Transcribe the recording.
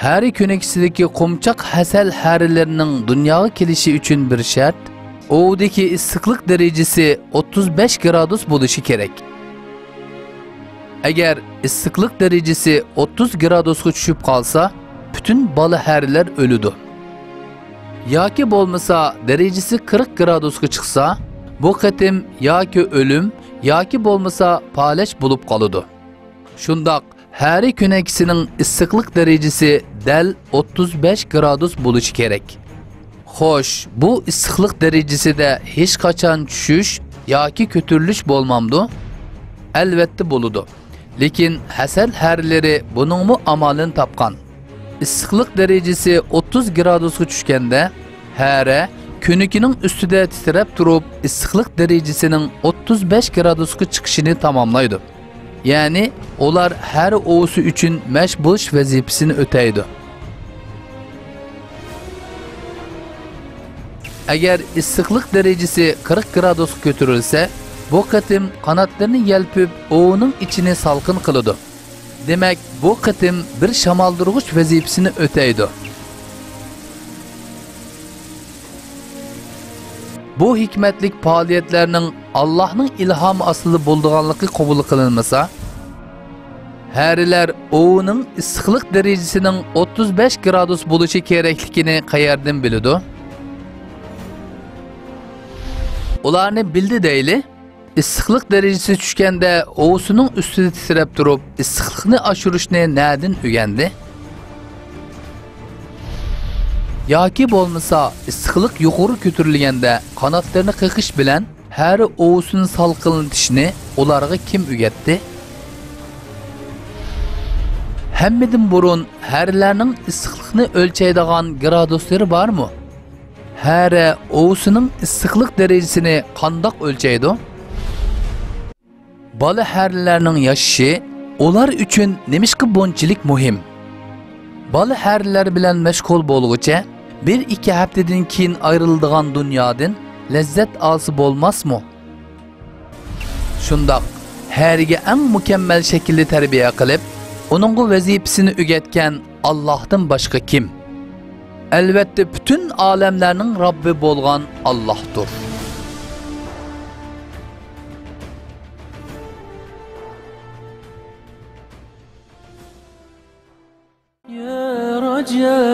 Her köneksideki komçak hasel harilerinin dünyaya kelişi üçün bir şart, oğudaki ısıklık derecesi 35 gradus buluşu gerek. Eğer ısıklık derecesi 30 gradusga düşüp kalsa, bütün balı hariler ölüdü. Yaki bolmasa derecesi 40 gradusga çıksa, bu qatim yaki ölüm, yaki bolmasa paleş bulup kalıdı. Şundak, her könekisinin ısıklık derecesi del 35 gradus buluşu gerek. Hoş, bu ısıklık derecesi de hiç kaçan düşüş yaki kötürlüş bolmamdı? Elbette buludu. Lekin hasel herleri bunun mu amalını tapkan. Isıklık derecesi 30 gradusga düşkende, here könükünün üstüde titrep durup ısıklık derecesinin 35 gradusga çıkışını tamamlaydı. Yani olar her oğusu üçün meşbuluş vazifesini öteydi. Eğer ısıklık derecesi 40 gradus götürülse, bu qatim kanatlarını yelpip oğunun içini salkın kılıdı. Demek bu qatim bir şamaldırgıç vazifesini öteydi. Bu hikmetlik faaliyetlerinin Allah'ın ilhamı asılı bulduğanlığı kabul kılınmasa, hariler oğunun ısıklık derecesinin 35 gradus buluşu gereklikini qayerden bilidu? Ularını bildi deyli, ısıklık derecesi düşkende oğusunun üstüde titrep durup ısıklıkını aşırışını nereden ügendi? Yaki bolmasa ısıklık yukarı kötürülgende kanatlarını kıkış bilen her oğusunun salkılınışını olarga kim ügetti? Hemmedin burun herlerinin ısıklıkını ölçeydiğen gradusları var mı? Her oğusunun ısıklık derecesini kandak ölçeydi? Balı herlerinin yaşı, olar üçün nemişki bonçilik muhim. Balı herler bilen meşgul bolğuça, bir iki haftadan keyin ayrıldığan dünyadan lezzet alsı bolmaz mı? Şundak, herge en mükemmel şekilde terbiye kılıp, onun vazifesini ügetken Allah'tan başka kim? Elbette bütün alemlerinin Rabbi bolğan Allah'tır. Ya Raca